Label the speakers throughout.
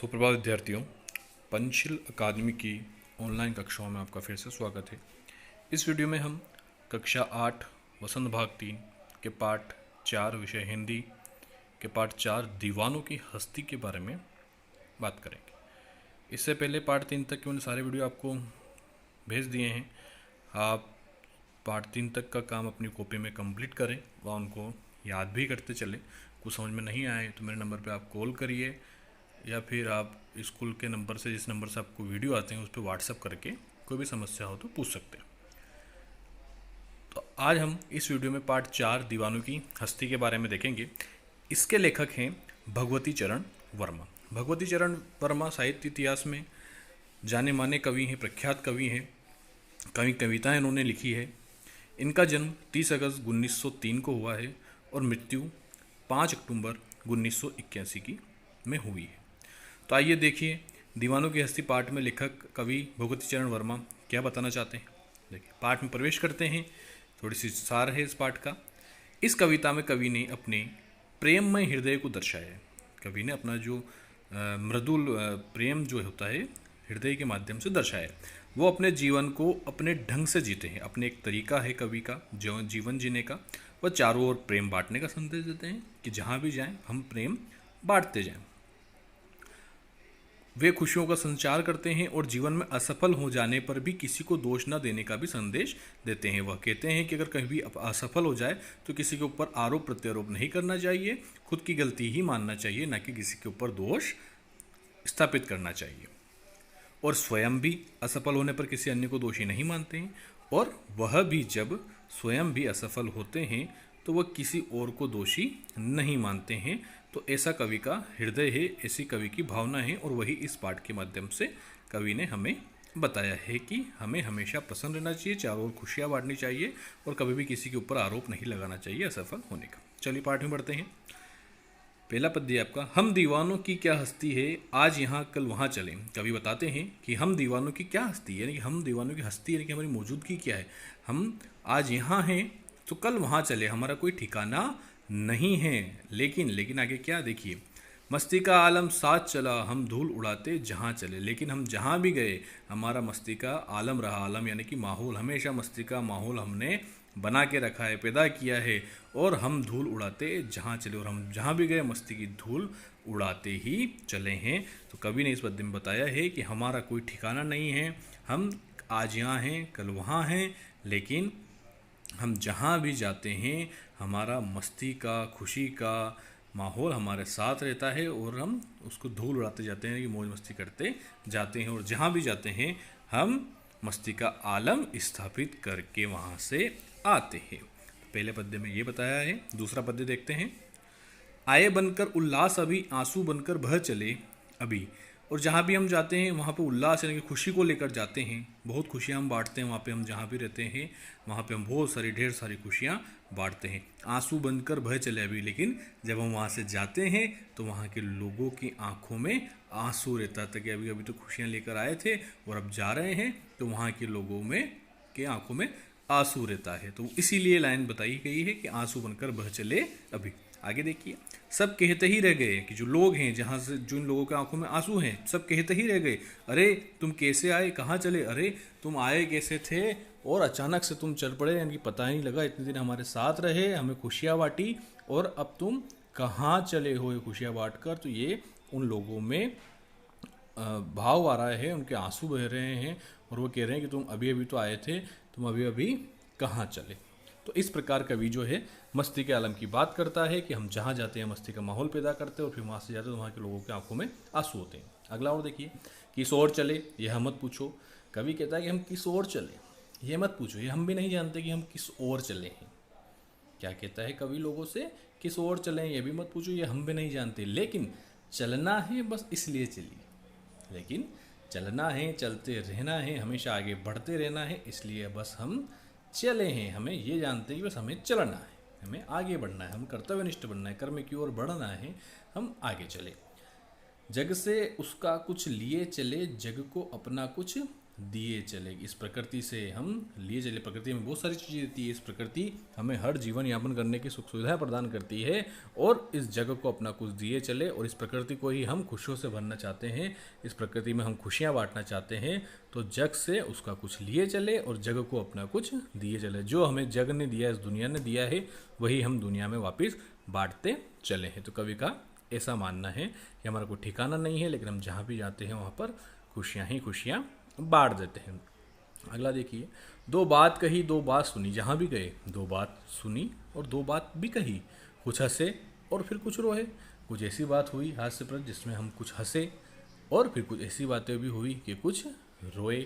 Speaker 1: सुप्रभात विद्यार्थियों। पंचशील अकादमी की ऑनलाइन कक्षाओं में आपका फिर से स्वागत है। इस वीडियो में हम कक्षा 8 वसंत भाग 3 के पाठ 4 विषय हिंदी के पाठ 4 दीवानों की हस्ती के बारे में बात करेंगे। इससे पहले पाठ 3 तक के उन सारे वीडियो आपको भेज दिए हैं। आप पाठ 3 तक का काम अपनी कॉपी में कंप्लीट करें व उनको याद भी करते चलें। कुछ समझ में नहीं आए तो मेरे नंबर पे आप कॉल करिए या फिर आप स्कूल के नंबर से, जिस नंबर से आपको वीडियो आते हैं, उस पर व्हाट्सएप करके कोई भी समस्या हो तो पूछ सकते हैं। तो आज हम इस वीडियो में पाठ 4 दीवानों की हस्ती के बारे में देखेंगे। इसके लेखक हैं भगवती चरण वर्मा। भगवती चरण वर्मा साहित्य इतिहास में जाने माने कवि हैं, प्रख्यात कवि हैं। कई कविताएं इन्होंने लिखी है। इनका जन्म 30 अगस्त 1903 को हुआ है और मृत्यु 5 अक्टूबर 1981 की में हुई है। तो आइए देखिए दीवानों की हस्ती पाठ में लेखक कवि भगवती चरण वर्मा क्या बताना चाहते हैं। देखिए पाठ में प्रवेश करते हैं। थोड़ी सी सार है इस पाठ का। इस कविता में कवि ने अपने प्रेममय हृदय को दर्शाया है। कवि ने अपना जो मृदुल प्रेम जो होता है हृदय के माध्यम से दर्शाया है। वो अपने जीवन को अपने ढंग से जीते हैं। अपने एक तरीका है कवि का जीवन जीने का। वह चारों ओर प्रेम बांटने का संदेश देते हैं कि जहाँ भी जाएं हम प्रेम बांटते जाएं। वे खुशियों का संचार करते हैं और जीवन में असफल हो जाने पर भी किसी को दोष न देने का भी संदेश देते हैं। वह कहते हैं कि अगर कहीं भी असफल हो जाए तो किसी के ऊपर आरोप प्रत्यारोप नहीं करना चाहिए, खुद की गलती ही मानना चाहिए, न कि किसी के ऊपर दोष स्थापित करना चाहिए। और स्वयं भी असफल होने पर किसी अन्य को दोषी नहीं मानते हैं। और वह भी जब स्वयं भी असफल होते हैं तो वह किसी और को दोषी नहीं मानते हैं। तो ऐसा कवि का हृदय है, ऐसी कवि की भावना है। और वही इस पाठ के माध्यम से कवि ने हमें बताया है कि हमें हमेशा प्रसन्न रहना चाहिए, चारों ओर खुशियाँ बांटनी चाहिए और कभी भी किसी के ऊपर आरोप नहीं लगाना चाहिए असफल होने का। चलिए पाठ में बढ़ते हैं। पहला पद्य आपका, हम दीवानों की क्या हस्ती है, आज यहाँ कल वहाँ चलें। कवि बताते हैं कि हम दीवानों की क्या हस्ती है, यानी कि हम दीवानों की हस्ती यानी कि हमारी मौजूदगी क्या है। हम आज यहाँ हैं तो कल वहाँ चले, हमारा कोई ठिकाना नहीं है। लेकिन आगे क्या, देखिए, मस्ती का आलम साथ चला, हम धूल उड़ाते जहाँ चले। लेकिन हम जहाँ भी गए हमारा मस्ती का आलम रहा। आलम यानी कि माहौल, हमेशा मस्ती का माहौल हमने बना के रखा है, पैदा किया है। और हम धूल उड़ाते जहाँ चले, और हम जहाँ भी गए मस्ती की धूल उड़ाते ही चले हैं। तो कवि ने इस पद्य में बताया है कि हमारा कोई ठिकाना नहीं है, हम आज यहाँ हैं कल वहाँ हैं, लेकिन हम जहाँ भी जाते हैं हमारा मस्ती का, खुशी का माहौल हमारे साथ रहता है और हम उसको धूल उड़ाते जाते हैं, कि मौज मस्ती करते जाते हैं। और जहाँ भी जाते हैं हम मस्ती का आलम स्थापित करके वहाँ से आते हैं। पहले पद्य में ये बताया है। दूसरा पद्य देखते हैं। आए बनकर उल्लास अभी, आंसू बनकर बह चले अभी। और जहाँ भी हम जाते हैं वहाँ पे उल्लास यानी कि खुशी को लेकर जाते हैं। बहुत खुशियाँ हम बांटते हैं वहाँ पे, हम जहाँ भी रहते हैं वहाँ पे हम बहुत सारी ढेर सारी खुशियाँ बांटते हैं। आंसू बनकर बह चले अभी, लेकिन जब हम वहाँ से जाते हैं तो वहाँ के लोगों की आंखों में आंसू रहता था कि अभी अभी तो खुशियाँ लेकर आए थे और अब जा रहे हैं, तो वहाँ के लोगों में के आंखों में आंसू रहता है। तो इसीलिए लाइन बताई गई है कि आंसू बनकर बह चले अभी। आगे देखिए, सब कहते ही रह गए, कि जो लोग हैं जहाँ से जिन लोगों के आंखों में आंसू हैं, सब कहते ही रह गए, अरे तुम कैसे आए, कहाँ चले, अरे तुम आए कैसे थे और अचानक से तुम चल पड़े, यानी कि पता ही नहीं लगा, इतने दिन हमारे साथ रहे, हमें खुशियाँ बांटी और अब तुम कहाँ चले हो ये खुशियाँ बांट कर। तो ये उन लोगों में भाव आ रहा है, उनके आंसू बह रहे हैं और वो कह रहे हैं कि तुम अभी अभी तो आए थे, तुम अभी अभी कहाँ चले। तो इस प्रकार कवि जो है मस्ती के आलम की बात करता है कि हम जहाँ जाते हैं मस्ती का माहौल पैदा करते हैं और फिर वहाँ से जाते हैं तो वहाँ के लोगों की आंखों में आंसू होते हैं। अगला और देखिए, किस ओर चले यह मत पूछो। कवि कहता है कि हम किस ओर चले ये मत पूछो, ये हम भी नहीं जानते कि हम किस ओर चले हैं। क्या कहता है कवि लोगों से, किस ओर चले ये भी मत पूछो, ये हम भी नहीं जानते, लेकिन चलना है बस इसलिए चलिए। लेकिन चलना है, चलते रहना है, हमेशा आगे बढ़ते रहना है, इसलिए बस हम चले हैं। हमें ये जानते हैं कि बस हमें चलना है, हमें आगे बढ़ना है, हम कर्तव्यनिष्ठ बनना है, कर्म की ओर बढ़ना है, हम आगे चले। जग से उसका कुछ लिए चले, जग को अपना कुछ दिए चले। इस प्रकृति से हम लिए चले। प्रकृति हमें बहुत सारी चीज़ें देती है। इस प्रकृति हमें हर जीवन यापन करने की सुख सुविधाएं प्रदान करती है और इस जगत को अपना कुछ दिए चले और इस प्रकृति को ही हम खुशियों से भरना चाहते हैं, इस प्रकृति में हम खुशियाँ बांटना चाहते हैं, तो जग से उसका कुछ लिए चले और जग को अपना कुछ दिए चले। जो हमें जग ने दिया, इस दुनिया ने दिया है, वही हम दुनिया में वापस बांटते चले हैं। तो कवि का ऐसा मानना है कि हमारा कोई ठिकाना नहीं है, लेकिन हम जहाँ भी जाते हैं वहाँ पर खुशियाँ ही खुशियाँ बांट देते हैं। अगला देखिए, दो बात कही दो बात सुनी, जहाँ भी गए दो बात सुनी और दो बात भी कही, कुछ हंसे और फिर कुछ रोए। कुछ ऐसी बात हुई हास्यप्रद जिसमें हम कुछ हंसे और फिर कुछ ऐसी बातें भी हुई कि कुछ रोए।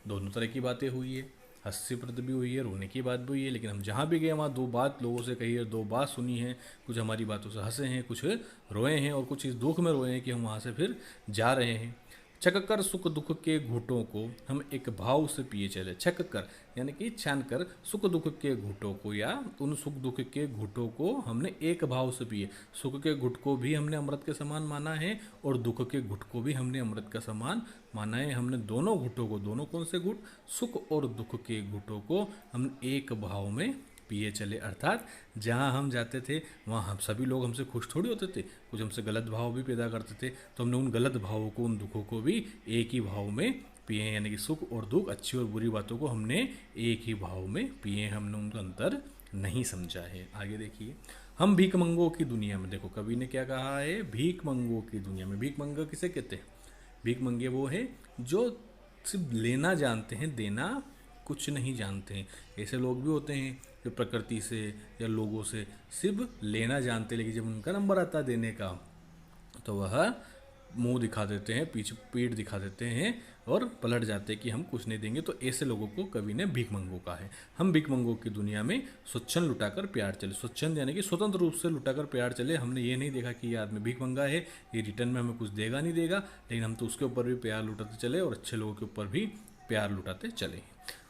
Speaker 1: दोनों तरह की बातें हुई है, हास्यप्रद भी हुई है, रोने की बात भी हुई है, लेकिन हम जहाँ भी गए वहाँ दो बात लोगों से कही है, दो बात सुनी है। कुछ हमारी बातों से हंसे हैं, कुछ रोए हैं और कुछ इस दुख में रोए हैं कि हम वहाँ से फिर जा रहे हैं। छक कर सुख दुख के घूंटों को हम एक भाव से पिए चले। छक कर यानी कि छान कर सुख दुख के घूंटों को या उन सुख दुख के घूंटों को हमने एक भाव से पिए। सुख के घुट को भी हमने अमृत के समान माना है और दुख के घुट को भी हमने अमृत का समान माना है। हमने दोनों घुटों को, दोनों कौन से घुट, सुख और दुख के घुटों को हम एक भाव में पिए चले। अर्थात जहाँ हम जाते थे वहाँ हम सभी लोग हमसे खुश थोड़ी होते थे, कुछ हमसे गलत भाव भी पैदा करते थे, तो हमने उन गलत भावों को, उन दुखों को भी एक ही भाव में पिए। यानी कि सुख और दुख, अच्छी और बुरी बातों को हमने एक ही भाव में पिए, हमने उनका अंतर नहीं समझा है। आगे देखिए, हम भीख मंगों की दुनिया में, देखो कवि ने क्या कहा है, भीख मंगों की दुनिया में। भीख मंगा किसे कहते हैं? भीख मंगे वो है जो सिर्फ लेना जानते हैं, देना कुछ नहीं जानते हैं। ऐसे लोग भी होते हैं जो प्रकृति से या लोगों से सिर्फ लेना जानते हैं, लेकिन जब उनका नंबर आता है देने का तो वह मुंह दिखा देते हैं, पीछे पीठ दिखा देते हैं और पलट जाते हैं कि हम कुछ नहीं देंगे। तो ऐसे लोगों को कवि ने भीख मंगों कहा है। हम भीख मंगों की दुनिया में स्वच्छंद लुटाकर प्यार चले। स्वच्छंद यानी कि स्वतंत्र रूप से लुटाकर प्यार चले। हमने ये नहीं देखा कि ये आदमी भीख मंगा है, ये रिटर्न में हमें कुछ देगा नहीं देगा, लेकिन हम तो उसके ऊपर भी प्यार लुटाते चले और अच्छे लोगों के ऊपर भी प्यार लुटाते चले।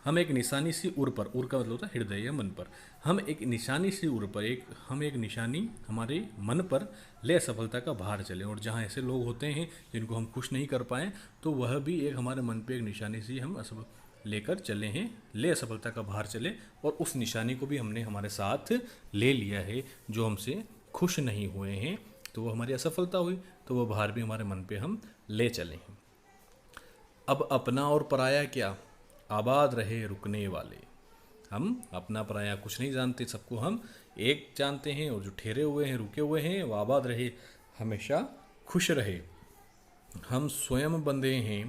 Speaker 1: हम एक निशानी सी उर पर, उर का मतलब होता है हृदय या मन पर, हम एक निशानी सी उर पर, हम एक निशानी हमारे मन पर ले असफलता का भार चले। और जहाँ ऐसे लोग होते हैं जिनको हम खुश नहीं कर पाएँ, तो वह भी एक हमारे मन पे एक निशानी सी हम लेकर चले हैं, ले असफलता का भार चले, और उस निशानी को भी हमने हमारे साथ ले लिया है। जो हमसे खुश नहीं हुए हैं तो वो हमारी असफलता हुई, तो वह भार भी हमारे मन पे हम ले चले हैं। अब अपना और पराया क्या, आबाद रहे रुकने वाले। हम अपना पराया कुछ नहीं जानते, सबको हम एक जानते हैं, और जो ठहरे हुए हैं, रुके हुए हैं, वो आबाद रहे, हमेशा खुश रहे। हम स्वयं बंधे हैं,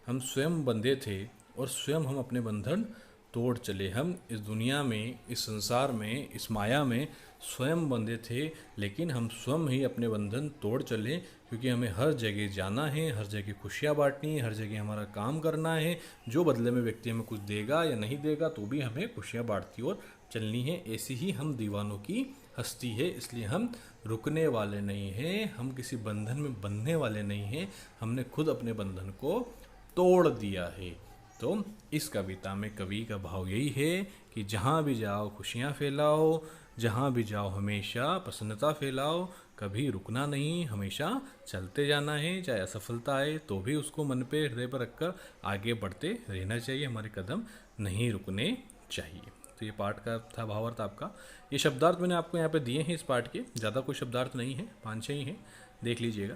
Speaker 1: हम स्वयं बंधे थे और स्वयं हम अपने बंधन तोड़ चले। हम इस दुनिया में, इस संसार में, इस माया में स्वयं बंधे थे, लेकिन हम स्वयं ही अपने बंधन तोड़ चले, क्योंकि हमें हर जगह जाना है, हर जगह खुशियाँ बांटनी है, हर जगह हमारा काम करना है। जो बदले में व्यक्ति हमें कुछ देगा या नहीं देगा तो भी हमें खुशियाँ बांटती और चलनी है। ऐसी ही हम दीवानों की हस्ती है, इसलिए हम रुकने वाले नहीं हैं, हम किसी बंधन में बंधने वाले नहीं हैं, हमने खुद अपने बंधन को तोड़ दिया है। तो इस कविता में कवि का भाव यही है कि जहाँ भी जाओ खुशियाँ फैलाओ, जहाँ भी जाओ हमेशा प्रसन्नता फैलाओ, कभी रुकना नहीं, हमेशा चलते जाना है। चाहे असफलता आए तो भी उसको मन पे, हृदय पर रखकर आगे बढ़ते रहना चाहिए, हमारे कदम नहीं रुकने चाहिए। तो ये पाठ का था भावार्थ आपका। ये शब्दार्थ मैंने आपको यहाँ पे दिए हैं इस पाठ के, ज़्यादा कोई शब्दार्थ नहीं है, 5-6 ही हैं, देख लीजिएगा।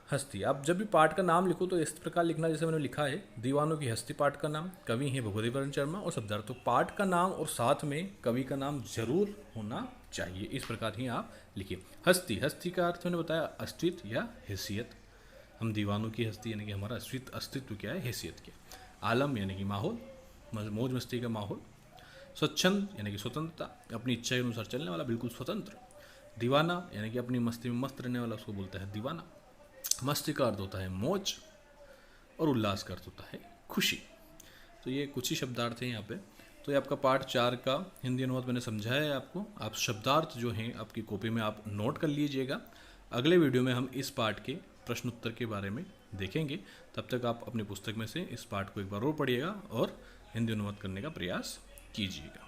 Speaker 1: हस्ती, आप जब भी पाठ का नाम लिखो तो इस प्रकार लिखना जैसे मैंने लिखा है, दीवानों की हस्ती पाठ का नाम, कवि हैं भगवतीवरण शर्मा, और शब्दार्थ। तो पाठ का नाम और साथ में कवि का नाम जरूर होना चाहिए, इस प्रकार ही आप लिखिए। हस्ती, हस्ती का अर्थ मैंने बताया अस्तित्व या हैसियत। हम दीवानों की हस्ती यानी कि हमारा अस्तित्व क्या है, हैसियत क्या। आलम यानी कि माहौल, मौज मस्ती का माहौल। स्वच्छंद यानी कि स्वतंत्रता, अपनी इच्छा के अनुसार चलने वाला, बिल्कुल स्वतंत्र। दीवाना यानी कि अपनी मस्ती में मस्त रहने वाला, उसको बोलता है दीवाना। मस्ती का अर्थ होता है मौज और उल्लास का अर्थ होता है खुशी। तो ये कुछ ही शब्दार्थ हैं यहाँ पे। तो ये आपका पाठ 4 का हिंदी अनुवाद मैंने समझाया है आपको। आप शब्दार्थ जो हैं आपकी कॉपी में आप नोट कर लीजिएगा। अगले वीडियो में हम इस पाठ के प्रश्न उत्तर के बारे में देखेंगे। तब तक आप अपनी पुस्तक में से इस पाठ को एक बार और पढ़िएगा और हिंदी अनुवाद करने का प्रयास कीजिएगा।